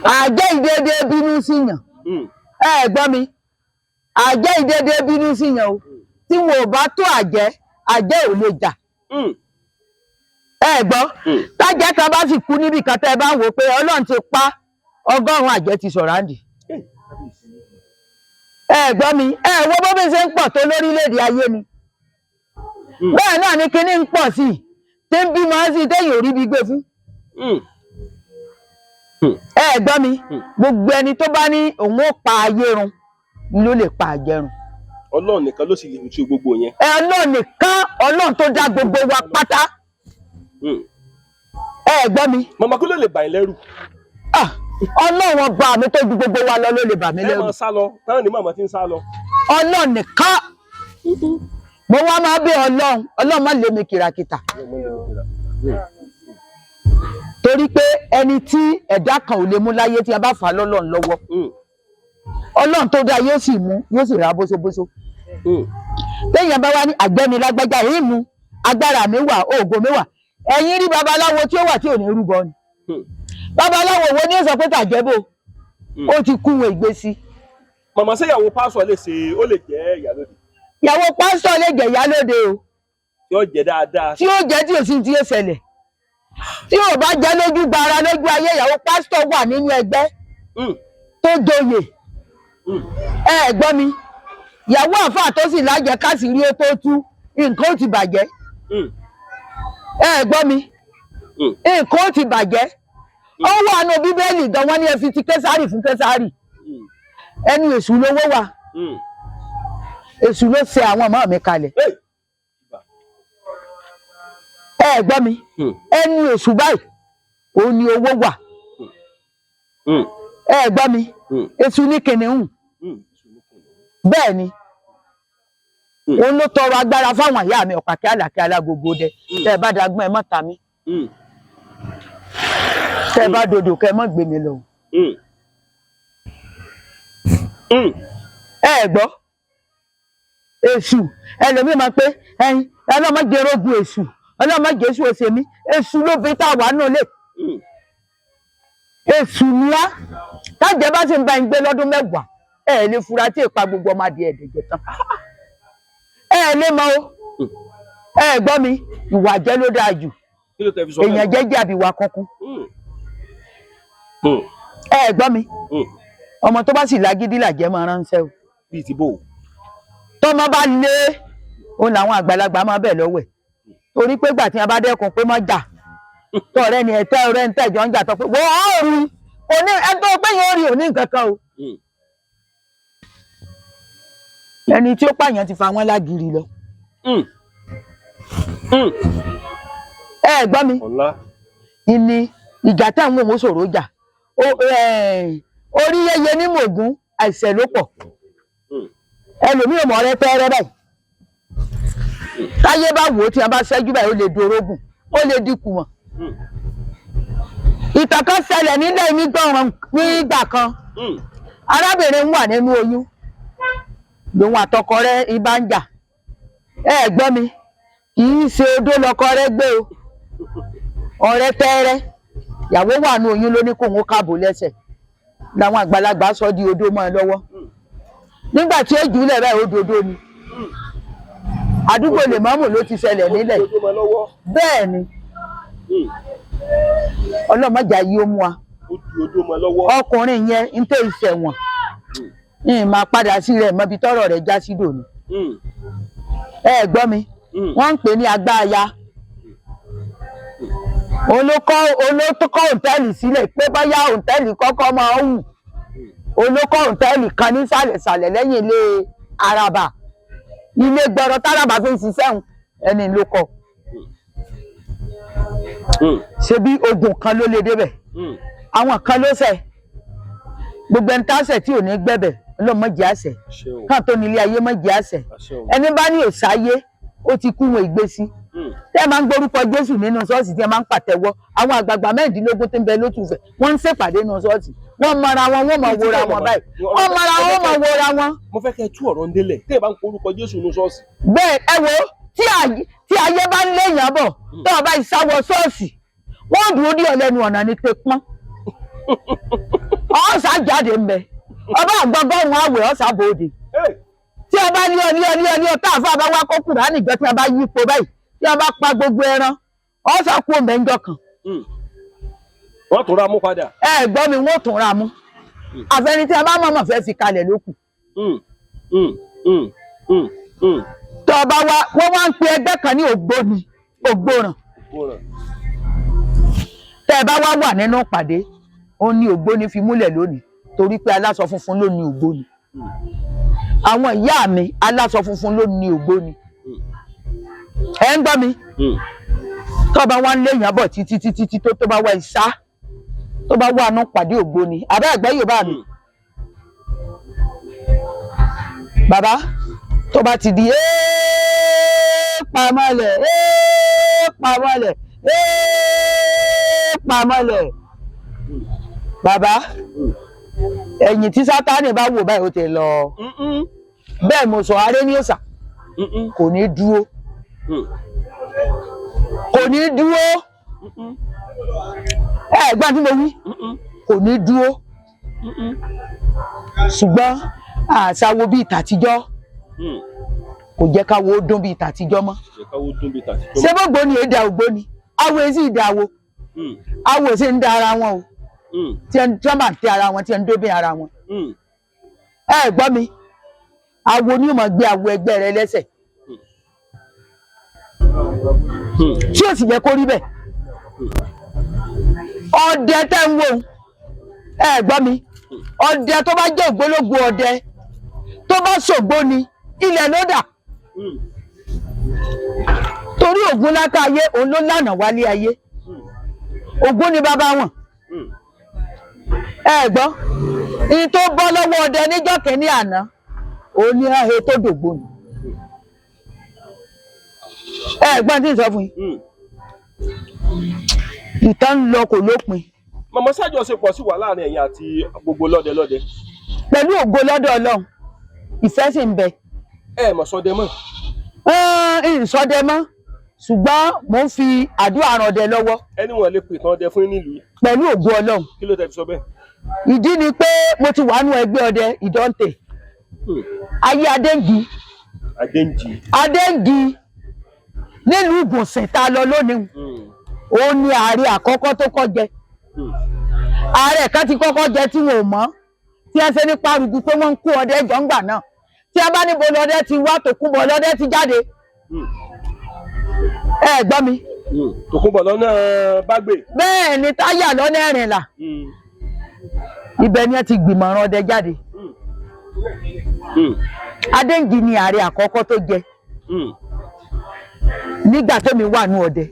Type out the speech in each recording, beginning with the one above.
àjẹ́ ìdédé bínú síyàn gbọ́ mi àjẹ́ ìdédé bínú síyàn o tí wọn ò bá tó àjẹ́ ò lè jà gbọ́ tájẹ́ kan bá sì kú níbi kan tẹ́ bá wò pé Ọlọ́run ti pa 100 àjẹ́ ti sọ̀ráǹdì gbọ́ mi wo bó bí ṣe ń pọ̀ tó lórílẹ̀-èdè ayé ni bẹ́ẹ̀ náà ni kíní ń pọ̀ sí tí ń bímọ sí téèyàn ò rí bí gbé fún gbọ́ mi gbogbo ẹni tó bá ní òun ó pa ayé run ló lè pa àjẹ́ run. Ọlọ́run nìkan ló sì lè ṣe gbogbo yẹn. Ọlọ́run nìkan, Ọlọ́run tó dá gbogbo wa pátá. Gbọ́ mi. Màmá kí ló lè bà yín lẹ́rù? Ọlọ́run ọba mi tó ju gbogbo wa lọ ló lè bà mí lẹ́rù. Ẹ máa sá lọ, táwọn ní màmá ti ń sá lọ. Ọlọ́run nìkan. Mo wá máa bẹ̀ Ọlọ́run má lé mi kìràkìtà. Torí pé ẹni tí ẹ̀dá kan ò lè mú láyé tí a bá fà á lọ́lọ́run lọ́wọ́. Ọlọ́run tó dá yóò sì mú, yóò sì rà bóṣobóṣo. Téèyàn bá wá ní àgbẹ̀mí lágbájá èyí mú agbára mi wà, oògùn mi wà. Ẹ̀yin rí babaláwo tí ó wà tí ò ní rúbọ ni. Babaláwo wo ni ó sọ pé tàjẹ́bò ó ti kú wọn ìgbésí. Màmá ṣé ìyàwó pásítọ̀ lè ṣe ó lè jẹ́ ìyálóde? Ìyàwó pásítọ̀ lè jẹ́ ìyálóde o. Tí ó jẹ́ dáadáa. Tí ó jẹ́ tí ò sí tí ó ṣẹlẹ̀. Tí ò bá jẹ́ lójú gbara lójú ayé ìyàwó pásítọ̀ wà nínú ẹgbẹ́ tó joyè. Gbọ́ mi ìyàwó àfáà tó sì lájẹ káàsì rí ó tó tú nǹkan ó ti bàjẹ́. Gbọ́ mi nǹkan ó ti bàjẹ́. Ó wà nínú Bíbélì gan wọ́n ní ẹ fi ti Késárì fún Késárì. Ẹnu èṣù lówó wà. Èṣù ló ṣe àwọn ọmọ mi kalẹ̀. Gbọ́ mi ẹnu èṣù báyìí òun ni owó wà. Gbọ́ mi èṣù ní kìnìún. Bẹ́ẹ̀ ni òun ló tọrọ agbára fáwọn ìyá mi ọ̀pàkẹ́ àlàkẹ́ alágogo dẹ tẹ́ ẹ bá dagbọ́n ẹ mọ́ ta mí tẹ́ ẹ bá dodò kẹ́ ẹ mọ́ gbé mi lọ. Gbọ́ èṣù ẹlòmíì máa pé ọlọ́mọdé rógun èṣù ọlọ́mọdé èṣù òsèmí èṣù ló fi tá a wà nù lé èṣù ńlá tájẹ́ bá sì ń bá ń gbé lọ́dún 10 lè fura tí èpa gbogbo ọmọ adìẹ ẹ̀dẹ̀jẹ̀ tán lè mọ o gbọ́ mi ìwà jẹ́ ló dáa jù èèyàn jẹ́jẹ́ àbíwá kankan gbọ́ mi ọmọ tó bá sì lágídí làjẹ́ máa ránṣẹ́ o bíi ti bò ó tọ́mọ bá lé òun làwọn àgbàlagbà máa bẹ̀ lọ́wọ́ ẹ̀ torí pé gbà tí a bá dẹ́kun pé mọ́ jà tọ̀rẹ́ ni ẹ̀tẹ́ ọ̀rẹ́ ń tẹ̀jọ́ ń jà tọ́ pé wọ́n á rí òní ẹ̀tọ́ pé yóò rí òní nǹkan kan o ẹni tí ó pààyàn ti fa wọn lágìrì lọ. Gbọ́ mi ìní ìjà táwọn òun ṣòro jà orí yẹyẹ ní mògún àìsẹ̀ ló pọ̀ ẹlòmíràn mọ̀ rẹ pẹ́ẹ́rẹ́ báyìí táyé bá wò ó tí a bá ṣẹ́jú báyìí ó lè dorógùn ó lè dínkù wọn. Ìtàn kan ṣẹlẹ̀ nílẹ̀ nígbà kan arábìnrin wà nínú oyún lòun àtọkọ rẹ̀ ibà ń jà gbọ́ mi kì í ṣe odó lọkọ rẹ̀ gbé o ọ̀rẹ́ tẹ́rẹ́ ìyàwó wà ní oyún ló ní kóun ó káàbò lẹ́sẹ̀ làwọn àgbàlagbà sọ di odó mọ́ ẹ lọ́wọ́ nígbà tí èjì ilẹ̀ báyìí ó dodo ni àdúgbò lèmọ́mù ló ti ṣẹlẹ̀ nílẹ̀ bẹ́ẹ̀ ni ọlọ́mọjà yìí ó mú wa ọkùnrin yẹn ń tẹ́ ìṣẹ̀wọ̀n máa padà sí rẹ̀ mọ́bi tọ́rọ̀ rẹ̀ já sí dòní. Gbọ́ mi wọ́n ń pè ní agbáaya olókọ́ òǹtẹ́ẹ̀lì sílẹ̀ pé bóyá òǹtẹ́ẹ̀lì kọ́kọ́ máa ń wù olókọ́ òǹtẹ́ẹ̀lì kan ní sàlẹ̀sàlẹ̀ lẹ́yìn ilé araba ilé gbọ́rọ̀ táraba fi ń ṣiṣẹ́ ẹni ló kọ́ ṣebí ogun kan ló lè débẹ̀ àwọn kan ló ṣẹ̀ gbogbo ẹni tá ṣẹ̀ tí ò ní gbẹ̀bẹ̀ ọlọ́mọdé àṣẹ káà tó nílé ayé mọ́jẹ àṣẹ ẹni bá ní òsáyé ó ti kú wọn ìgbésí tí ẹ máa ń gbórúkọ Jésù nínú ṣọ́ọ̀ṣì tí ẹ máa ń pàtẹ́wọ́ àwọn àgbààgbà 16 tó ń bẹ lótùfẹ̀ wọ́n ń ṣèpàdé nínú ṣọ́ọ̀ṣì wọ́n mọra wọn wọ́n mọ̀ wòra wọn báyìí wọ́n mọra wọn wọ́n mọ̀ wòra wọn. mo fẹ́ kẹ́ tú ọ̀rọ̀ ń délẹ̀ tí ẹ bá ń porúkọ Jésù nínú ṣọ́ọ̀ṣì. bẹ́ẹ̀ ẹ wo tí ayé bá ń léèyàn bọ̀ tó o bá ìsáwọ ṣọ́ọ̀ṣì wọ́n dúró ní ọ̀lẹ́nu ọ̀nà ní tepọ́n jáde ń bẹ ọba àgbọgọrùn àwẹ̀ ọsàbòde tí a bá ní ọ tá àfa bá wá kó Kùránì gbẹ tí a bá yípo báyìí tí a bá pa gbogbo ẹran ọsà kú òmẹjọ kan. wọ́n tún ra mú padà. ẹ gbọ́ mi wọ́n tún ra mú àfẹni tí a bá mọ̀mọ́ fẹ́ fi kalẹ̀ lókù. tó o bá wá wọ́n wá ń pe ẹgbẹ́ kan ní ògbóràn tẹ́ ẹ bá wá wà nínú ìpàdé ó ní ògbóni fi múlẹ̀ lónìí torí pé aláṣọ funfun ló ní ògbóni àwọn ìyá mi aláṣọ funfun ló ní ògbóni ẹ ń gbọ́ mi tó bá wá ń léèyàn bọ̀ títí tó bá wá ìsá tó bá wà nínú ìpàdé ògbóni àbẹ́ ẹ̀gbẹ́ Yorùbá mi bàbá tó bá ti di pamọ́lẹ̀ pamọ́lẹ̀ pamọ́lẹ̀ bàbá ẹ̀yìn tí Sátánì bá wò báyìí ó ti lọ bẹ́ẹ̀ mo sọ aré ní òsà kò ní dúró ẹ̀gbọ́n tí mo wí kò ní dúró ṣùgbọ́n àṣàwò bíi tàtijọ́ kò jẹ́ ká wo dún bíi tàtijọ́ mọ́ ṣé gbogbo ni èdè ògbóni awo èsì ìdáwó awo èsì ń da ara wọn o tí wọ́n máa ń tẹ ara wọn tí wọ́n ń dóbìn ara wọn ẹ gbọ́ mi awo ni mo gbé awo ẹgbẹ́ rẹ lẹ́sẹ̀ tí ó sì yẹ kó rí bẹ́ẹ̀ ọdẹ tẹ́ ń wò ẹ gbọ́ mi ọdẹ tó bá jẹ́ ògbólógbò ọdẹ tó bá ṣògbó ni ilẹ̀ ló dà torí Ògún láká ayé òun ló lànà wálé ayé Ògún ni bàbá wọn ẹ gbọ́ ìyí tó bọ́ lọ́wọ́ ọdẹ níjọ́ kìíní àná òun ní ààyè tó dògbò ni ẹ gbọ́n tí ń sọ fún yín ìtàn ń lọ kò lópin. màmá ṣàjọṣepọ̀ sí wà láàrin ẹ̀yin àti gbogbo lọ́dẹ. pẹ̀lú ògo lọ́dọ̀ Ọlọ́run ìfẹ́ sì ń bẹ. ẹ mọ̀ sọdẹ mọ́. ìsọdẹ mọ́ ṣùgbọ́n mò ń fi àdúrà ràn ọdẹ lọ́wọ́. ẹni wọn lè pè tán ọdẹ fún nílùú. pẹ̀lú ògo Ọlọ́run. kí ló tẹ́ fi sọ bẹ́ẹ̀. ìdí ni pé mo ti wà nú ẹgbẹ́ ọdẹ Ìdọ́ǹtè ayé Adéǹjì nílùú Ìgùnsìn tá a lọ lónìí òun ni ààrẹ àkọ́kọ́ tó kọ́ jẹ ààrẹ kan ti kọ́kọ́ jẹ tí wọn ò mọ̀ tí ẹ ṣe ní parugu pé wọ́n ń kó ọdẹ jọ̀ǹgbà náà tí a bá níbo lọdẹ ti wá Tòkunbọ̀ lọdẹ ti jáde ẹ gbọ́ mi. Tòkunbọ̀ lọ́nà Bágbè. bẹ́ẹ̀ ni táyà lọ́nà Ẹ̀rìnlà ibẹ̀ ni ẹ ti gbìmọ̀ràn ọdẹ jáde Adéǹjì ni ààrẹ àkọ́kọ́ tó jẹ nígbà tómi wà ní ọdẹ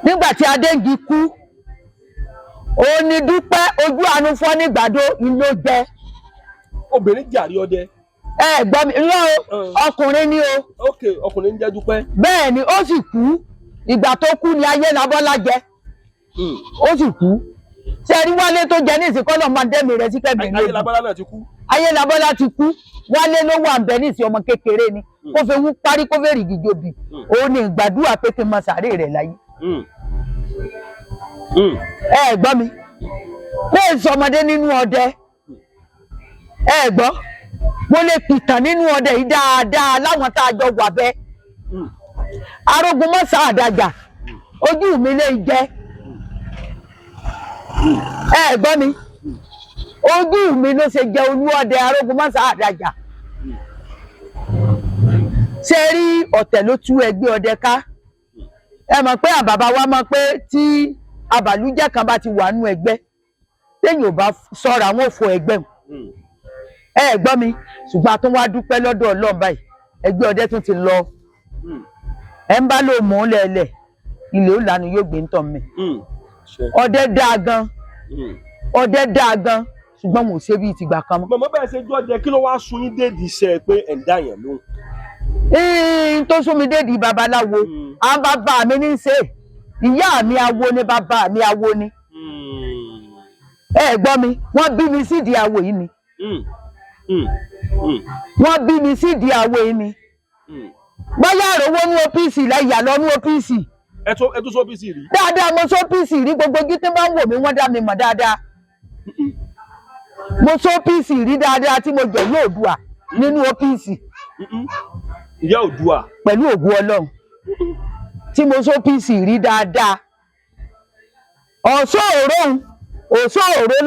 nígbà tí Adéǹjì kú òun ni Dúpẹ́ ojú àánú fọ́ nígbàdo ìlú jẹ. obìnrin jàrí ọdẹ. ẹ gbọ́ mi lọ ọkùnrin ni o. ok ọkùnrin ń jẹ́ Dúpẹ́. bẹ́ẹ̀ ni ó sì kú ìgbà tó kú ni Ayélabọ́lá jẹ ó sì kú ṣe rí Wálé tó jẹ ní ìsìnkọ́ lọ́ọ́ máa dẹ́mi rẹ̀ sí kẹ́mi ní ojú. Ayélabọ́lá náà ti kú. Ayélabọ́lá ti kú Wálé ló wà ń bẹ ní ìsìn ọmọ kékeré ni kó fẹ́ wú parí kó fẹ́ rìgì jòbì òun ni ìgbàdúrà pé kí n mọ sàárè rẹ̀ láyé. ẹ gbọ́ mi lè sọmọdé nínú ọdẹ ẹ gbọ́ mo lè pìtàn nínú ọdẹ yìí dáadáa láwọn tá a jọ wà bẹ́ẹ̀ arógun mọ́sá àdàjà ojú mi lè jẹ́ ẹ gbọ́ mi ojú mi ló ṣe jẹ olú ọdẹ arógun mọ́sá àdàjà ṣe rí ọ̀tẹ̀ ló tú ẹgbẹ́ ọdẹ ká ẹ mọ̀ pé àbàbà wa mọ̀ pé tí abàlújẹ́ kan bá ti wà nú ẹgbẹ́ téèyàn ò bá sọ̀rọ̀ àwọn òfò ẹgbẹ́ ẹ gbọ́ mi ṣùgbọ́n a tún wá dúpẹ́ lọ́dọ̀ Ọlọ́run báyìí ẹgbẹ́ ọdẹ tún ti lọ ẹ ń bá lò mọ́ lẹ́lẹ̀ ilé ìlànà yóò gbé ń tàn mí ọdẹ dáa gan ṣùgbọ́n mo ṣe bíi tìgbà kan mọ́. màmá bẹ́ẹ̀ ṣe jọ́ jẹ kí ló wá sun yín déèdì iṣẹ́ pé ẹ̀ ń dá yẹn lóhùn. tó sún mi déèdì babaláwo àwọn bàbá mi ní í ṣe ìyá mi awo ni bàbá mi awo ni ẹ gbọ́ mi wọ́n bí mi sídìí awo yìí ni wọ́n bí mi sídìí awo yìí ni bóyá àròwó ní OPC láyà lọ ní OPC. ẹ tún sọ OPC rí. dáadáa mo sọ OPC rí gbogbo ojú tí wọ́n ń wò mí wọ́n dá mi mọ̀ dáadáa mo sọ OPC rí dáadáa tí mo jẹ yóò dùà nínú OPC ìyá Oòduà pẹ̀lú ògùn Ọlọ́run tí mo sọ OPC rí dáadáa òṣòro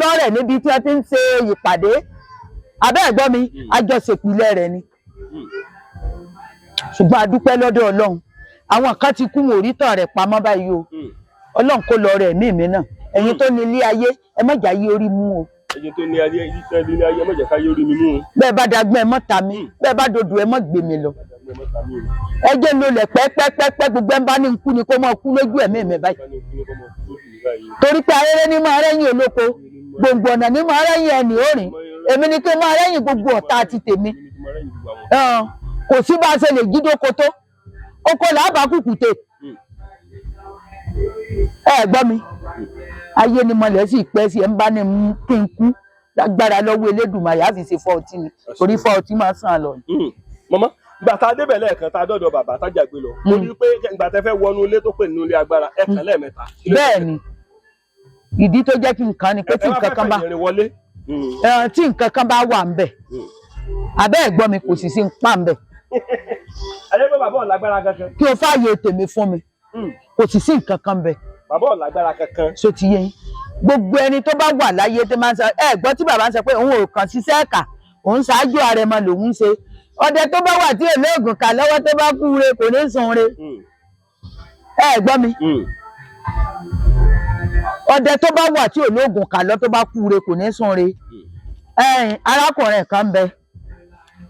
lọ́rẹ̀ níbi tí wọ́n ti ń ṣe ìpàdé abẹ́ ẹ̀gbọ́n mi àjọṣepìlẹ̀ rẹ̀ ni ṣùgbọ́n a dúpẹ́ lọ́dọ̀ Ọlọ́run àwọn kan ti kú wọn orítàn rẹ̀ pamọ́ báyìí o Ọlọ́run kó lọ rẹ̀ mí náà ẹ̀yin tó ní ilé ayé ẹ má jà yí orí mú o. ẹ̀yin tó ní ayé ẹ má jẹ́ ká yí orí mi mú o. bẹ́ẹ̀ bá dagbọ́n ẹ mọ́ ta mi bẹ́ẹ̀ bá dodò ẹ mọ́ gbé mi lọ. ẹ jẹ́ ń lolẹ̀ pẹ́pẹ́pẹ́ gbogbo ẹ̀ ń bá ní nkú ni kó mọ́ kú lójú ẹ̀mí mi báyìí. torí pé ayẹyẹ ní máa rẹ́yìn olóko gbòǹgbò ọ̀nà ní máa rẹ́yìn ẹnì òrìn èmi ni kí n máa rẹ́yìn gbogbo ọ̀tá àti tèmi. kò sí bá a ṣe lè jídóko tó oko làbá kùkùté. ẹ gbọ́ mi ayé ni mọ̀lẹ́ sì pẹ́ sí ẹ̀ ń bá ní kí n kú lágbára lọ́wọ́ Elédùmarè á fi ṣe fọ́ọ̀tì ni torí fọ́ọ̀tì máa sàn lọ. màmá ìgbà tá a débẹ̀ lẹ́ẹ̀kan tá a dọ́dọ̀ bàbá tájàgbé lọ mo rí i pé ìgbà tẹ́ fẹ́ wọnú ilé tó pè nínú ilé agbára ẹ̀kan lẹ́ẹ̀mẹ́ta. bẹ́ẹ̀ ni ìdí tó jẹ́ kí nǹkan ni pé tí nǹkan kan bá wà ńbẹ̀ abẹ́ ẹ̀gbọ́n mi kò sì sí ń pa ńbẹ̀. ayé pé bàbá ò lágbára kankan. kí o fààyè tèmi fún mi kò sì sí nǹkan kan ńbẹ̀. bàbá ò lágbára kankan. so ti yé yín gbogbo ẹni tó bá wà láyé tó máa ń sọ ẹ gbọ́ tí bàbá ń sọ pé òun ò kàn ṣiṣẹ́ ẹ̀ka òun ṣáájú àrẹ̀mọ lòun ṣe ọdẹ tó bá wà tí èlé ògùn kà lọ́wọ́ tó bá kú re kò ní sun re ẹ gbọ́ mi ọdẹ tó bá wà tí èlé ògùn kà lọ́ tó bá kú re kò ní sun re arákùnrin kan ń bẹ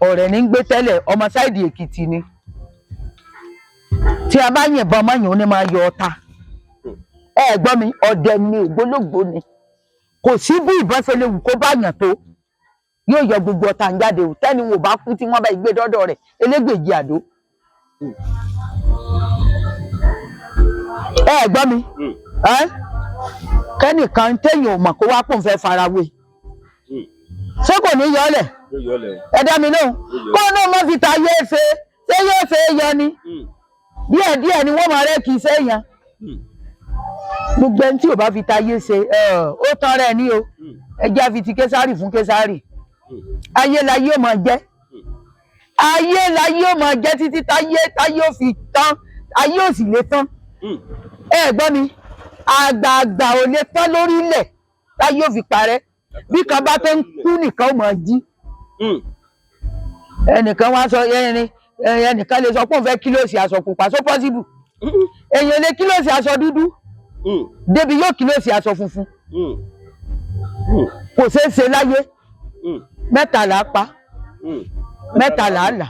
ọ̀rẹ́ ní gbé tẹ́lẹ̀ ọmọ sáìdì Èkìtì ni tí a bá yìnbọn mọ́yìn ó ní máa yọ ọta ẹ gbọ́ mi ọdẹ ni ògbólógbò ni kò sí bí ìbọn ṣe lè wù kó bá yàn tó yóò yọ gbogbo ọta ń jáde tẹ́ni wò bá kú tí wọ́n bá gbé dọ́dọ̀ rẹ̀ elégbèjì àdó. ẹ gbọ́ mi kẹ́nìkan téèyàn ò mọ̀ kó wá pòun fẹ́ farawé ṣé kò ní yọlẹ̀ ẹ dá mi lóhùn kó náà mọ́ fi ta yé ṣe ṣé yóò ṣe é yọ ni díẹ̀díẹ̀ ni wọ́n máa rẹ́ kì í ṣe é yan gbogbo ẹni tí ò bá fi ta yé ṣe ó tán rẹ̀ ní o ẹ jẹ́ àfi ti Késárì fún Késárì ayé la yóò máa jẹ́ ayé la yóò máa jẹ́ títí táyé ò fi tán ayé ò sì lè tán ẹ gbọ́ mi àgbààgbà ò lè tán lórí ilẹ̀ táyé ò fi parẹ́ bí kan bá tó ń kú nìkan ó máa jí ẹnìkan wá sọ ẹnìkan lè sọ pé òun fẹ́ kílòsì aṣọ pupa so possible èèyàn lè kílòsì aṣọ dúdú débi yóò kílòsì aṣọ funfun kò ṣeé ṣe láyé mẹ́tàlá pa mẹ́tàlá là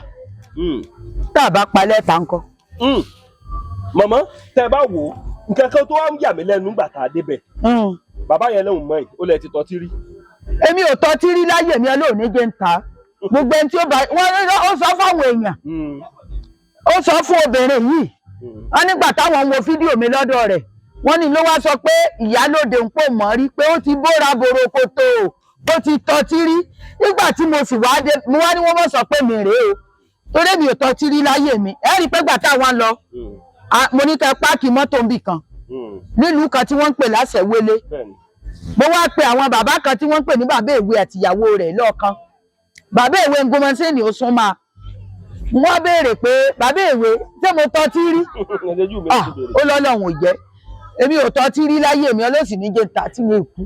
tá a bá pa lẹ́ta ńkọ́. màmá tẹ bá wò ó nǹkan kan tó wá ń yà mí lẹ́nu nígbà tá a débẹ̀ bàbá yẹn lóhùn mọ́ ẹ̀ ó lẹ ti tọ́tí rí. èmi ò tọ́tí rí láyé mi ọlọ́run ní jẹ́ ń ta gbogbo ẹni tí ó bá ó sọ fáwọn èèyàn ó sọ fún obìnrin yìí wọ́n nígbà táwọn ń wo fídíò mi lọ́dọ̀ rẹ̀ wọ́n ní ló wá sọ pé ìyálóde ń pò mọ́ rí pé ó ti bóra borokoto ó ti tọ́tí rí nígbà tí mo sì wá dé mo wá ní wọ́n mọ̀ sọ pé mi rèé o torí mi ò tọ́tí rí láyé mi ẹ rí i pé gbà táwọn lọ mo ní kẹ́ páàkì mọ́tò ń bì kan nílùú kan tí wọ́n ń pè láṣẹ̀wélé mo wá pe àwọn bàbá kan tí wọ́n ń pè ní bàbá èwe àtìyàwó rẹ̀ lọ́ọ̀kan bàbá èwe ń gomọ́sẹ́ni ó sún máa wọ́n béèrè pé bàbá èwe ṣé mo tọ́tí rí ó lọ́lọ́run ò jẹ́ èmi ò tọ́tí rí láyé mi ọlọ́sìn ní jẹ́ ta tí mi kú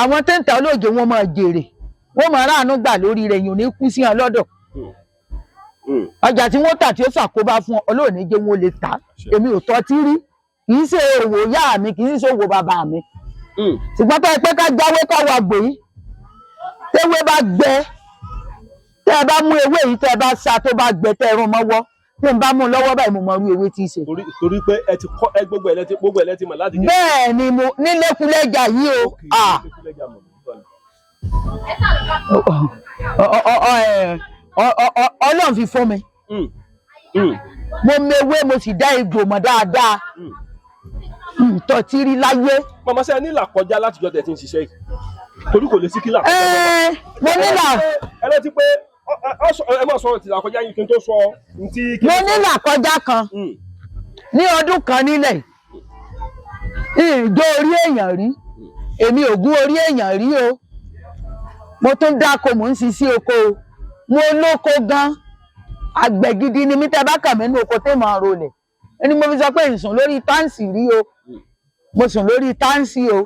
àwọn tẹ́ǹtà olóòjé wọn máa jèrè wọ́n máa ráàánú gbà lórí rẹ̀ yìí ò ní kú sí wọn lọ́dọ̀ ọjà tí wọ́n tà tí ó ṣàkóbá fún olóòní jẹ́ wọn lè tà èmi ò tọ́tí rí kì í ṣe òwò yá mi kì í ṣe òwò bàbá mi ṣùgbọ́n tó ẹ pé ká jáwé ká wà gbòyí téwé bá gbẹ tẹ́ ẹ bá mú ewé yìí tẹ́ ẹ bá sa tó bá gbẹ tẹ́ ẹ rún mọ́wọ́ tí n bá mú lọ́wọ́ báyìí mo mọ irú ewé tí í ṣe. torí pé ẹ ti kọ́ ẹ gbogbo ẹ̀ lẹ́tí mọ̀ láti. bẹ́ẹ̀ ni mo nílékulẹ́jà yìí o ọlọ́run fi fún mi mo mewé mo sì dá egbò mọ̀ dáadáa tọ́tí rí láyé. màmá sẹ́yìn nílà kọjá látijọ́ tẹ̀ tí ń ṣiṣẹ́ yìí torí kò lè sí kílà kọjá. mo nílà. ẹ lẹ́tí pé ẹ máa sọ ìtìlá kọjá yìí kí n tó sọ ntí. mo nílà kọjá kan ní ọdún kan nílẹ̀ ìjọ orí èèyàn rí èmi ò gún orí èèyàn rí o mo tún dáko mò ń ṣiṣẹ́ oko mo lóko gan àgbẹ̀ gidi ni mí tẹ́ bá kàn mí ní oko tẹ́ mọ̀ rolẹ̀ ẹni mo fi sọ pé ìsùn lórí táǹsì rí o mo sùn lórí táǹsì o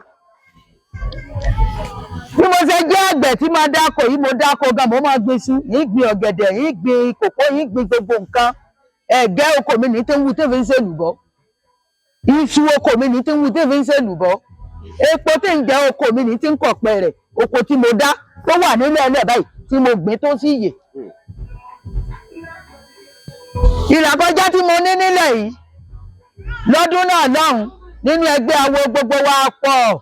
bí mo ṣe jẹ́ àgbẹ̀ tí mo dáko yìí mo dáko gan mo máa gbin iṣu yìí gbin ọ̀gẹ̀dẹ̀ yìí gbin kòkó yìí gbin gbogbo nǹkan ẹ̀gẹ́ oko mi ní tí ń wú tí fi ń ṣèlùbọ́ iṣu oko mi ní tí ń wú tí fi ń ṣèlùbọ́ epo tí ń jẹ oko mi ní tí ń kọ̀pẹ rẹ̀ oko tí mo dá tó wà nílẹ̀ ẹlẹ́ báyìí tí mo gbìn tó sì yè ìlàkọjá tí mo ní nílẹ̀ yìí lọ́dún náà lọ́hùn nínú ẹgbẹ́ awo gbogbo wa pọ̀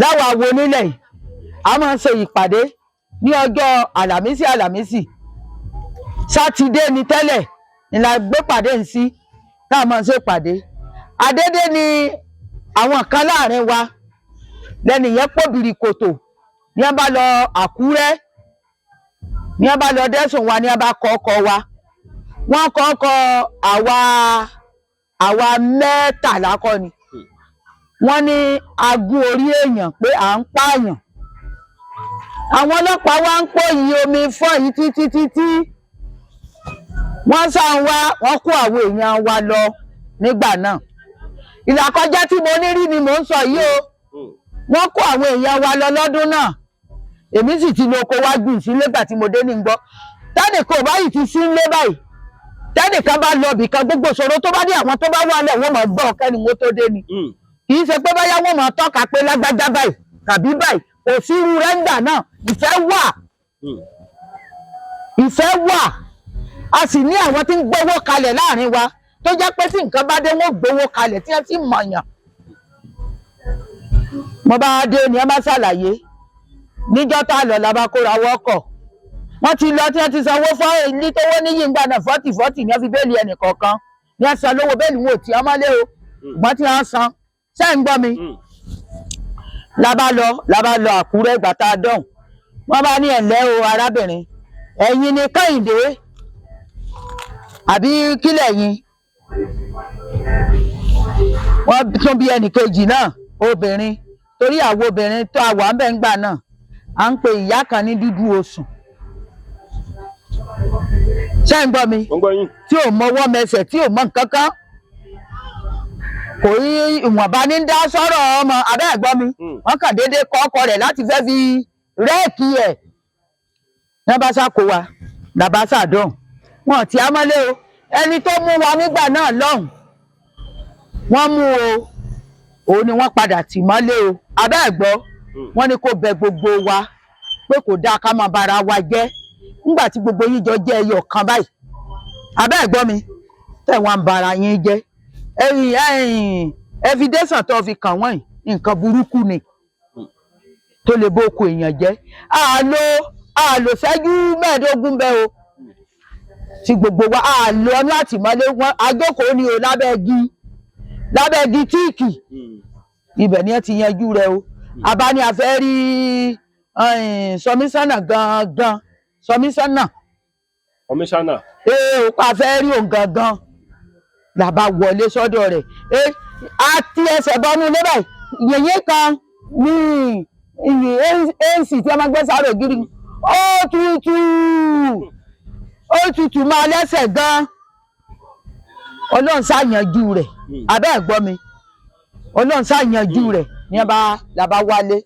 láwọn awo nílẹ̀ yìí a máa ń ṣe ìpàdé ní ọjọ́ àlàmísì sátidé ni tẹ́lẹ̀ ni la gbé pàdé ń sí tá a máa ń ṣe ìpàdé àdédé ni àwọn kan láàrin wa lẹ́nu yẹn pòbìrì kòtò ní a bá lọ Àkúrẹ́ ní a bá lọ Dẹ́sùn wa ní a bá kọ́ ọkọ̀ wa wọ́n kọ́ ọkọ̀ àwa mẹ́tàlá kọ́ ni wọ́n ní agún orí èèyàn pé à ń pààyàn àwọn ọlọ́pàá wa ń pòyì omi fọ́ yìí títí wọ́n sá ń wá wọ́n kó àwọn èèyàn wa lọ nígbà náà ìlàkọjá tí mo ní rí ni mò ń sọ yìí o wọ́n kó àwọn èèyàn wa lọ lọ́dún náà èmi sì ti lo oko wá gbìn sí lẹ́gbà tí mo dé ní gbọ́ tẹ́nìkan ò báyìí ti sí ńlé báyìí tẹ́nìkan bá lọ bìkan gbogbo ìṣòro tó bá dé àwọn tó bá wà lẹ̀ wọ́n máa gbọ́ kẹ́ni wọ́n tó dé ni kì í ṣe pé báyà wọ́n máa tọ́ka pé lágbájá báyìí tàbí báyìí kò sí irú rẹ́ńdà náà ìfẹ́ wà a sì ní àwọn tí ń gbówó kalẹ̀ láàrin wa tó jẹ́ pé tí nǹkan bá dé wọ́n gbówó kalẹ̀ tí wọ́n ti mọ̀yàn mo bá dé ni ẹ bá ṣàlàyé níjọ́ tá a lọ la bá kóra wọ́kọ̀ wọ́n ti lọ tí wọ́n ti sanwó fún ilé tó wọ́n níyì ń gbà náà 40 ní wọ́n fi bẹ́ẹ̀lì ẹnì kọ̀ọ̀kan ní wọ́n san lówó bẹ́ẹ̀lì wọn ò tí ọmọlé o ṣùgbọ́n tí wọ́n san ṣé ń gbọ́ mi la bá lọ Àkúrẹ́ ìgbà tá a dọ̀hùn wọ́n bá ní ẹ̀lẹ́ o arábìnrin ẹ̀yin ni Kẹ́hìndé àbí kílẹ̀ yín wọ́n tún bí ẹnì kejì náà obìnrin torí àwọn obìnrin tó àwọ̀ àbẹ̀ ń gbà náà à ń pe ìyá kan ní dúdú oṣù ṣé ń gbọ́ mi tí ò mọwọ́ mẹsẹ̀ tí ò mọ nǹkan kan kò rí ìwọ̀nba ní dá sọ̀rọ̀ ọmọ abẹ́ ẹ̀gbọ́n mi wọ́n kàn déédéé kọ́ ọkọ rẹ̀ láti fẹ́ fi rẹ́ẹ̀kì ẹ̀ nàbàṣà kó wa nàbàṣà dùn wọn ti amọ́lé o ẹni tó mú wa nígbà náà lọ́hùn wọ́n mú o òun ni wọ́n padà tì mọ́lé o abẹ́ ẹ̀gbọ́ wọ́n ní kó bẹ gbogbo wa pé kò dáa ká máa bára wa jẹ́ nígbà tí gbogbo yín jọ jẹ́ ẹyọ kan báyìí abẹ́ ẹ̀gbọ́ mi tẹ̀wọ́n ń bára yín jẹ́ evidence tó fi kàn wọ́n yìí nǹkan burúkú ni tó lè bóko èèyàn jẹ́ àlò ṣẹ́jú 15 bẹ́ẹ̀ o tí gbogbo wa àlò ọ̀nà àtìmọ́lé wọn àjókòó ni o lábẹ́ igi tíìkì ibẹ̀ ni ẹ ti yanjú rẹ o abá ní a fẹ́ rí sọmísánà gangan sọmísánà a fẹ́ rí òun gangan làbá wọlé sọ́dọ̀ rẹ̀ àti ẹsẹ̀ bọ́nú ilé báyìí yẹ̀yẹ́ kan ní èsì tí a máa gbé sáré ògiri ó tutù máa lẹ́sẹ̀ gan Ọlọ́run ṣàyànjú rẹ̀ abẹ́ ẹ̀gbọ́n mi Ọlọ́run ṣàyànjú rẹ̀ ní làbá wálé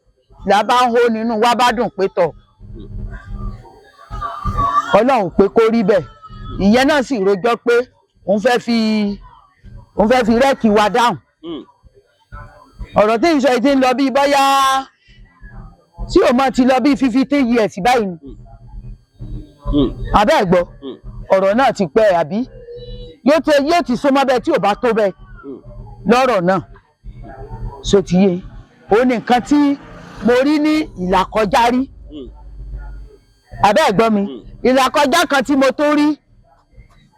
làbá ń hó nínú wa bá dùn pé tọ̀ Ọlọ́run pé kó rí bẹ́ẹ̀ ìyẹn náà sì rojọ́ pé òun fẹ́ fi rẹ́ẹ̀kì wa dáhùn ọ̀rọ̀ tí ìṣọ́ yìí ti ń lọ bí bóyá tí ò mọ̀ ti lọ bí 15 years báyìí abẹ́ ẹ̀gbọ́ ọ̀rọ̀ náà ti pẹ́ àbí yóò ti súnmọ́ bẹ́ẹ̀ tí ò bá tó bẹ́ẹ̀ lọ́rọ̀ náà so ti yé òun nìkan tí mo rí ní ìlàkọjá rí abẹ́ ẹ̀gbọ́ mi ìlàkọjá kan tí mo tó rí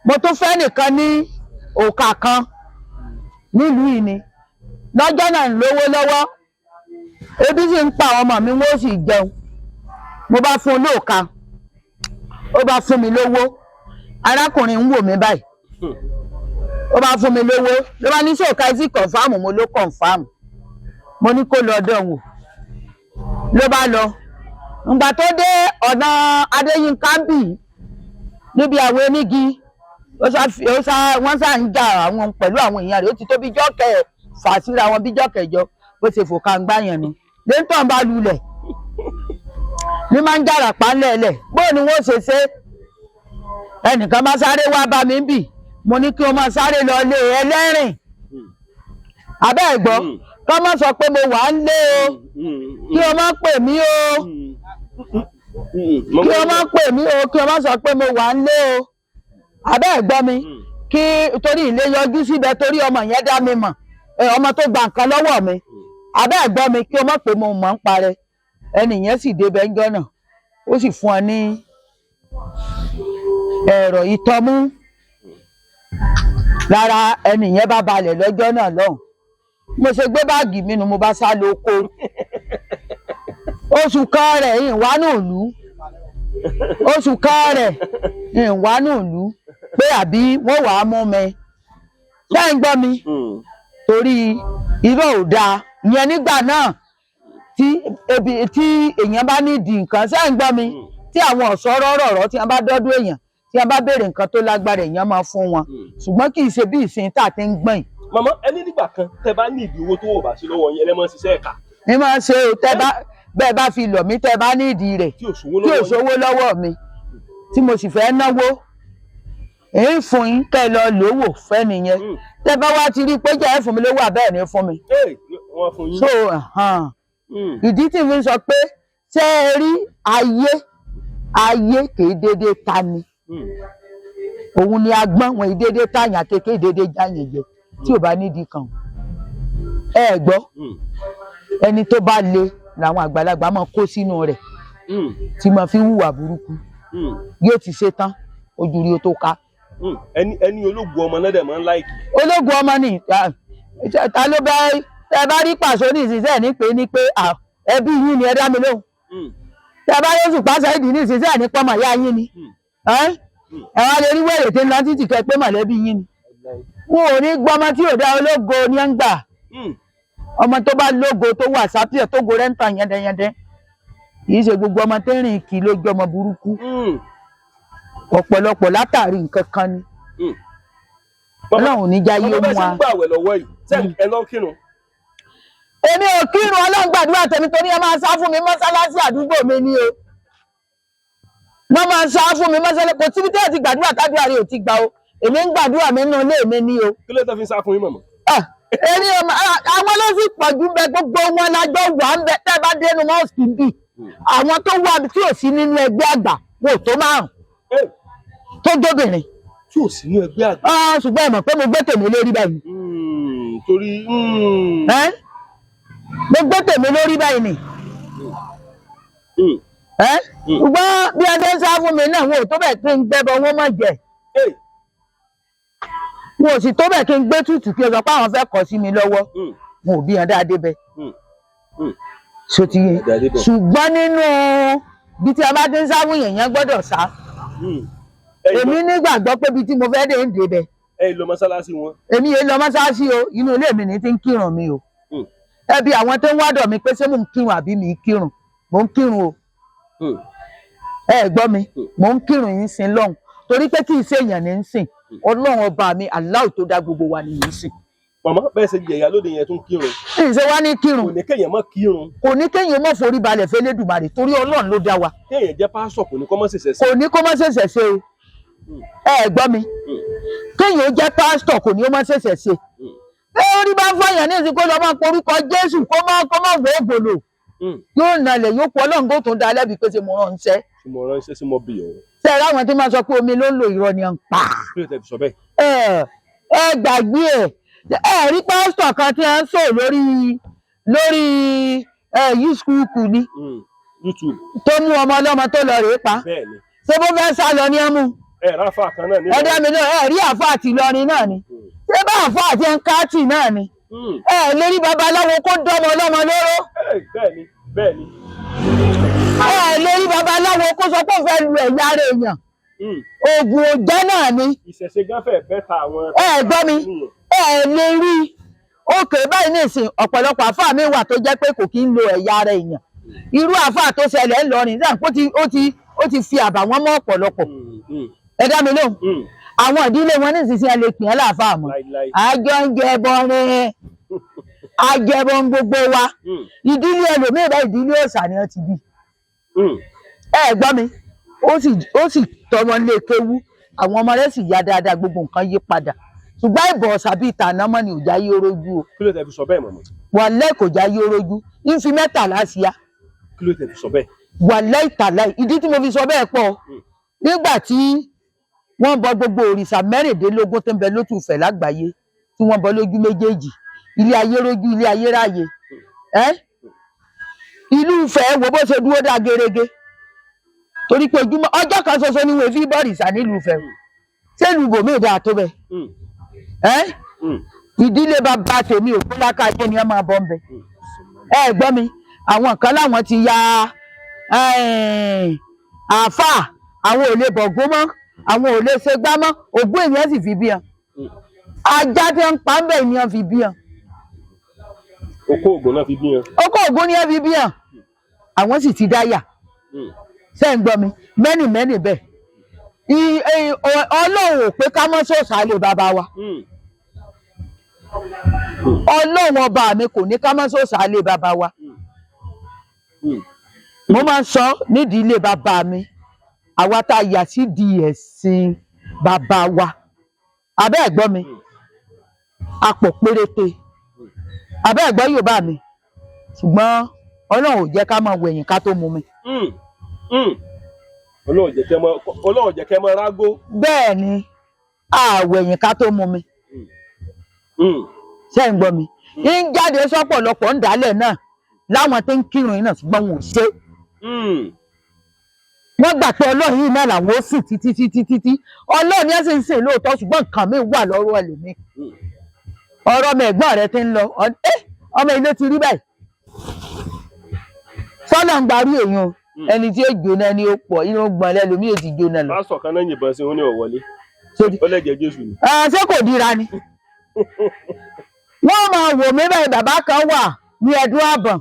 mo tó fẹ́ nìkan ní òkà kan nílùú yìí ni lọ́jọ́ náà ń lówó lọ́wọ́ ebi sì ń pa ọmọ mi wọ́n sì jẹun mo bá fún un lóòka ó bá fún mi lówó arákùnrin ń wò mí báyìí ó bá fún mi lówó ló bá ní sóòka sí kọ̀ǹfàmù mo ló kọ̀ǹfàmù mo ní kó lọ dán wò ló bá lọ ìgbà tó dé ọ̀nà Adéyínká bì níbi àwọn onígi wọ́n sá ń jà àwọn pẹ̀lú àwọn èèyàn rẹ̀ ó ti tó bí jọ́kẹ̀ fà síra wọn bí jọ́kẹ̀ jọ bó ṣe fò kàǹgbá yẹn ni lẹ́ńtọ̀n bá lulẹ̀ ní máa ń jàrà pa ńlẹ̀ẹ́lẹ̀ bó ni wọ́n ṣe ẹnìkan bá sáré wá bá mi bì mo ní kí wọ́n máa sáré lọ lé ẹlẹ́rìn abẹ́ ẹ̀gbọ́ kọ́ mọ́ sọ pé mo wà ń lé o kí wọ́n má pè mí o kí wọ́n má pè mí o kí wọ́n má sọ pé mo wà ń lé o abẹ́ ẹ̀gbọ́ mi kí torí ilé yọjú síbẹ̀ torí ọmọ yẹn dá mi mọ̀ ọmọ tó gba nǹkan lọ́wọ́ mi abẹ́ ẹ̀gbọ́ mi kí wọ́n má pè mo mọ̀ ń parẹ́ ẹnì yẹn sì débẹ̀ ńjọ́ náà ó sì fún ọ ní ẹ̀rọ ìtọ́mú lára ẹnì yẹn bá balẹ̀ lọ́jọ́ náà lọ́hùn mo ṣe gbé báàgì mi nu mo bá sá lóko oṣù kan rẹ̀ ìwánú ìlú oṣù kan rẹ̀ ìwánú ìlú pé àbí wọ́n wàá mú mi ṣé ń gbọ́ mi torí irọ́ ò dáa ìyẹn nígbà náà tí èèyàn bá nídìí nǹkan ṣé ń gbọ́ mi tí àwọn ọ̀ṣọ́rọ̀ rọ̀rọ̀ tí wọ́n bá dọ́dún èèyàn tí wọ́n bá béèrè nǹkan tó lágbára èèyàn máa fún wọn ṣùgbọ́n kì í ṣe bí ìsìn tá a ti ń gbọ̀n. màmá ẹni nígbà kan tẹ bá ní ìdí owó tó wò bá sí lọ́wọ́ yẹn lẹ́mọ̀ ṣiṣẹ́ ẹ̀ka. ní máa ṣe o bẹ́ẹ̀ bá fi lọ̀ mí tẹ bá ní ìdí rẹ̀ tí ò sówó lọ́wọ́ mi tí mo sì fẹ́ náwó èyí fún yín kẹ́ lọ lówó fẹ́ nìyẹn tẹ bá wá ti rí pé jẹ́ ẹ fún mi lówó àbẹ́ẹ̀ ní fún mi. so ìdí tí mi sọ pé ṣé ẹ rí ayé kì í dédé ta ni òun ni agbọ́n wọn ì dédé tàyàn kékeré dédé jáyàn jẹ tí ò bá nídìí kan ẹ gbọ́ ẹni tó bá le làwọn àgbàlagbà máa kó sínú rẹ̀ tí mo fi ń hùwà burúkú yóò ti ṣe tán ojú rí o tó ká. ẹni ológun ọmọ náà dẹ̀ máa ń láìkì. ológun ọmọ ni ta ló bá ẹ bá rí pàṣọ ní ìsinsẹ́ ní pé ẹbí yín ni ẹ dá mi lóhùn tẹ bá yóò sùn pàṣẹ ìdí ní ìsinsẹ́ ní pọ́nmọ̀ ìyá yín ni ẹ wá lè rí wẹ̀rẹ̀ tí ń lọ títì kẹ pé mọ̀lẹ́bí yín ni wọn ò ní gbọ́mọ tí ò dá ológo ní ẹ̀ ń gbà ọmọ tó bá lógo tó wà sápíẹ̀ tó go rẹ́ńtà yẹndẹyẹndẹ kì í ṣe gbogbo ọmọ tó rìn kì í lójú ọmọ burúkú ọ̀pọ̀lọpọ̀ látàrí nǹkan kan ni ọlọ́run ní já yé mú wa. ọmọ bẹ́ẹ̀ ṣe ń gbàwẹ̀ lọ́wọ́ yìí ẹ lọ kírun. èmi ò kírun ọlọ́run gbàdúrà tèmi torí ẹ máa sá fún mi mọ́sálásí àdúgbò mi ni o wọ́n máa sá fún mi mọ́sálásí kò síbi tí ẹ ti gbàdúrà tádùá rẹ ò ti gbà o èmi ń gbàdúrà mi nínú ilé mi ni o. kí ló tó fi sá fún yín mọ̀mọ́. èmi àwọn ló sì pọ̀jù bẹ gbogbo wọn lájọ wà ń bẹ tẹ́ bá dénú mọ́ọ̀sì bì àwọn tó wà tí ò sí nínú ẹgbẹ́ àgbà wò tó márùn tó dóbìnrin. tí ò sí nínú ẹgbẹ́ àgbà. ṣùgbọ́n ẹ mọ̀ pé mo gbé tèmi lórí báyìí. torí. mo gbé tèmi lórí báyìí ni. ṣùgbọ́n bí ẹgbẹ́ ń sá fún mi náà wọn ò tó bẹ̀ kí n gbẹ́bọ wọn mọ̀ jẹ. wọn ò sì tó bẹ̀ kí n gbé tútù kí o sọ pé àwọn fẹ́ kọ́ sí mi lọ́wọ́ wọn ò bí yan dáadé bẹ. sotiye ṣùgbọ́n nínú bí tí a bá ti ń sá fún yẹn gbọ́dọ̀ sá. èmi nígbàgbọ́ pé bí tí mo fẹ́ dé ń dé bẹ. ẹ lọ mọ́sálásí wọn. èmi yẹn lọ mọ́sálásí o inú ilé mi ní ti ń kírun mi o. ẹbí àwọn tó ń wádọ̀ mi pé ṣé mò ń kírun àbí mi kírun mò ń kírun o. ẹ gbọ́ mi mò ń kírun yín sin lọ́hùn torí pé kì í ṣe èèyàn ní ń sìn ọlọ́run ọba mi Allah tó dá gbogbo wa ní ń sìn. màmá bẹ́ẹ̀ ṣe jẹ̀yà lóde yẹn tún kírun. ìṣe wa ní kírun. kò ní kéèyàn má kírun. kò ní kéèyàn má forí balẹ̀ f'Elédùmarè torí ọlọ́run ló dá wa. kéèyàn jẹ́ pásọ̀ kò ní kó má ṣẹ̀ṣẹ̀ ṣe. kò ní kó má ṣẹ̀ṣẹ̀ ṣe o. ẹ gbọ́ mi kéèyàn jẹ́ pásítọ̀ kò ní ó má ṣẹ̀ṣẹ̀ ṣe. ẹ orí bá fọyàn ní ìsìnkú lọ́mọ porúkọ Jésù kó má wọ ògbòlò yóò nalẹ̀ yóò pọ̀ ọlọ́run tó tún da lẹ́bi pé ṣe mo ránṣẹ́. mo ránṣẹ́ sí mo bì ọ́. ṣe é ráwọn tí máa sọ pé omi ló ń lo irọ́ ni à ń pa. kí ló tẹ̀ fi sọ bẹ́ẹ̀. ẹ gbàgbé ẹ rí pásítọ̀ kan tí wọ́n ń sọ lórí YouTube ni tó mú ọmọ ọlọ́mọ tó lọ rèé pa ṣé bó fẹ́ sá lọ ní ẹ mú. ráfà kan náà ní. ẹ dá mi lọ rí àfà àti Ìlọrin náà ni ṣé bá àfà àti ẹnkáàtì náà ni lérí babaláwo kó dọ́mọ ọlọ́mọ lóró. bẹ́ẹ̀ni bẹ́ẹ̀ni. lérí babaláwo kó sọ pé òun fẹ́ lu ẹ̀yà ara èèyàn oògùn òjẹ́ náà ni. ìṣẹ̀ṣe gánfẹ̀ bẹ́ ta àwọn. gbọ́ mi lè rí òkè báyìí nìsín ọ̀pọ̀lọpọ̀ àfáà mi wà tó jẹ́ pé kò kí ń lo ẹ̀yà ara èèyàn irú àáfàá tó ṣẹlẹ̀ ńlọrin náà ó ti fi àbàwọ́n mọ́ ọ̀pọ̀lọpọ̀ ẹ dá mi lóhùn àwọn ìdílé wọn nísinsìnyí lè pè é láàfáà mọ́ àjọ ń jẹ bọ́rin ajẹbọn gbogbo wa ìdílé ẹlòmíì bá ìdílé òòṣà ni wọ́n ti bí ẹ gbọ́ mi ó sì tọmọ lé kéwú àwọn ọmọ rẹ̀ sì yá dáadáa gbogbo nǹkan yí padà ṣùgbọ́n ìbọ̀ ọ̀sà bíi ìtànà mọ́ ni ò já yí orójú o. kí ló tẹ̀ fi sọ bẹ́ẹ̀ mọ̀mọ́. wàlẹ́ kò já yí orójú ń fi mẹ́tàlá sí ya. kí ló tẹ̀ fi sọ bẹ́ẹ̀. wàlẹ́ ìtàlá ìdí tí mo fi sọ bẹ́ẹ̀ pọ̀ nígbà tí wọ́n bọ gbogbo òrìṣà mẹ́rìndínlógún tó ń bẹ lótùfẹ̀ lágbàáyé tí wọ́n bọ lójú méjèèjì ilé ayé rójú ilé ayé ráàyè ìlú Ifẹ̀ wo bó ṣe dúró dá gerege torí pé ojúmọ́ ọjọ́ kan ṣoṣo ni wọ́n fi bọ́rìṣà nílùú Ifẹ̀ ṣé ìlú bòmíì dáa tó bẹ́ẹ̀ ìdílé bàbá tèmi ò kó lákàáyé ni wọ́n máa bọ́ ń bẹ ẹ gbọ́ mi àwọn kan láwọn ti ya àáfàá àwọn ò lè bọ̀gún mọ́ àwọn ò lè ṣe gbá mọ́ ògún èèyàn sì fi bí hàn ajá tí wọ́n ń pa ń bẹ̀ ni wọ́n fi bí hàn. okó ògùn náà fi bí hàn. okó ògùn ni wọ́n fi bí hàn àwọn sì ti dáyà ṣé ń gbọ́ mi mẹ́nì bẹ́ẹ̀ ọlọ́run ò pé ká mọ́ sòsà lè bàbá wa ọlọ́run ọba mi kò ní ká mọ́ sòsà lè bàbá wa mo máa ń sọ nídìí ilé bàbá mi àwa tá a yà sí di ẹ̀sìn bàbá wa abẹ́ ẹ̀gbọ́n mi apọ̀ péréte abẹ́ ẹ̀gbọ́n Yorùbá mi ṣùgbọ́n ọlọ́run ò jẹ́ ká máa wẹ̀yìn ká tó mu mi. ọlọ́run jẹ́ kẹ́ mọ́ rágó. bẹ́ẹ̀ ni àwẹ̀yìn ká tó mu mi ṣé ń gbọ́ mi ń jáde sọ́pọ̀lọpọ̀ ń dálẹ̀ náà láwọn tó ń kírun iná ṣùgbọ́n wọn ò ṣe wọ́n gbà pé ọlọ́run yìí náà làwọn ó sìn títí ọlọ́run yẹn sì ń sìn lóòótọ́ ṣùgbọ́n nǹkan mi wà lọ́rọ̀ ẹlòmíì ọ̀rọ̀ ọmọ ẹ̀gbọ́n rẹ ti ń lọ ọmọ ilé ti rí báyìí sọ́nà ń gbarí èèyàn ẹni tí ó jóná ni ó pọ̀ inú gbọ̀n lẹ́lòmíì ti jóná lọ. pásítọ̀ kan náà yìnbọn sí wọn ní ọ̀wọ́lé ó lẹ́jẹ̀ Jésù ni. ṣé kò dira ni wọ́n máa wò mí báyìí bàbá kan wà ní ẹ̀dùn àbọ̀n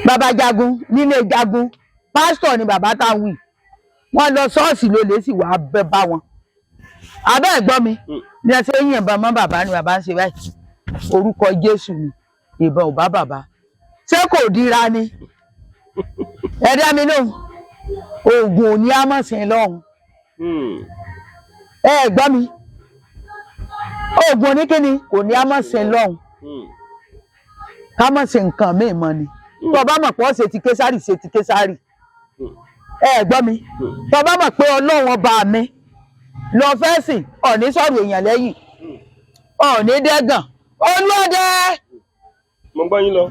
bàbá jagun nílé jagun pásítọ̀ ni bàbá táwọn wì wọ́n lọ ṣọ́ọ̀ṣì ló lè sì wá bẹ́ bá wọn abẹ́ ẹ̀gbọ́n mi ní ẹ ṣe ń yìnbọn mọ́ bàbá ni bàbá ń ṣe báyìí orúkọ Jésù ni ìbọn ò bá bàbá ṣé kò dira ni ẹ dá mi lóhùn oògùn ò ní àmọ̀sìn lọ́hùn ẹ gbọ́ mi oògùn oníkíni kò ní àmọ̀sìn lọ́hùn ká mọ̀ sí nǹkan míì mọ́ ni tó bá mọ̀ pé ó ṣe ti késàrì ṣe ti késàrì ẹ gbọ́ mi tó bá mọ̀ pé ọlọ́run ọba mi lọ fẹ́ sìn ọ̀ní sọ̀rọ̀ èèyàn lẹ́yìn ọ̀ní dẹ́gàn olóde. mo gbọ́ yín lọ.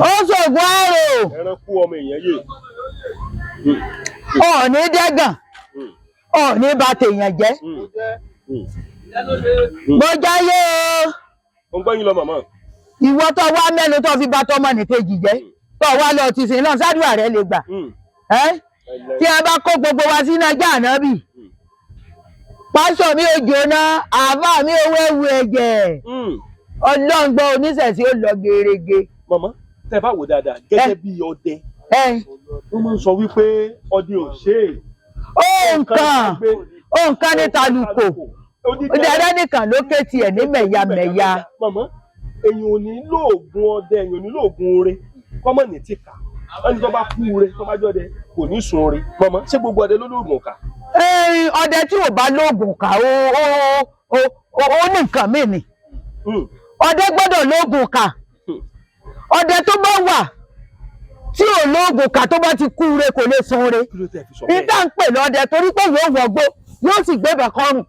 ó ṣògùn àrò. ẹran kú ọmọ èèyàn yé. ọ̀ní dẹ́gàn ọ̀ní bà tèèyàn jẹ́. mo jáyé o. mo gbọ́ yín lọ màmá. ìwọ tó wá mẹ́nu tó fi bà tọmọ nìkejì jẹ́ tó wá lọ ti sìn náà sádùá rẹ lè gbà tí a bá kó gbogbo wa sínú ajá ànábì pásọ mi ò jóná àbá mi ò wéwu ẹ̀jẹ̀ ọlọ́ngbọ́n oníṣẹ̀ṣe ó lọ gerege. màmá tẹ bá wò dáadáa gẹ́gẹ́ bí ọdẹ wọ́n máa ń sọ wípé ọdẹ ò ṣe é. òǹkà ní talùkò òdẹ̀rẹ́ nìkan ló ké tiẹ̀ ní mẹ̀yàmẹ̀yà. màmá èyàn ò ní lóògùn ọdẹ èyàn ò ní lóògùn oore kọ́mọ̀ ní tìka ẹni tó bá kú oore tó bá jọdẹ kò ní sun oore màmá ṣé gbogbo ọdẹ ló lóògùn ọ̀kà. ọdẹ tí ò bá lóògùn kà ó ní nǹkan mí ni ọdẹ gbọ́dọ̀ lóògùn kà ọdẹ tó bá wà tí ò lóògùn kà tó bá ti kú oore kò lè sun oore nígbà ń pè lọ́dẹ torí pé yóò wọgbó yóò sì gbébẹ̀ kọrùn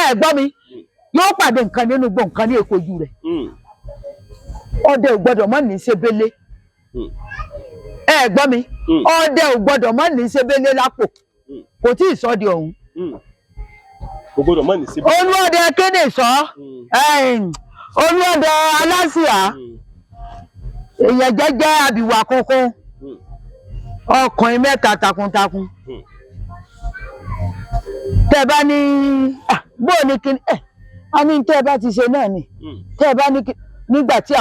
ẹ gbọ́ mi yóò pàdé nǹkan nínú gbọ́ nǹkan ní èkó ojú rẹ̀ ọdẹ ò gbọ́dọ̀ mọ́ ní sebele ẹ gbọ́ mi ọdẹ ò gbọ́dọ̀ mọ́ ní sebele lápò kò tí ì sọ di ọ̀hún. kò gbọ́dọ̀ mọ́ ní sebele. olúọdẹ kéde sọ olúọdẹ aláṣìá èèyàn jẹ́jẹ́ àbíwá kókó ọkùnrin mẹ́ta takuntakun tẹ́ bá ní bóò ní kíni a ní tẹ́ bá ti ṣe náà ni tẹ́ bá ní nígbà tí àwọn.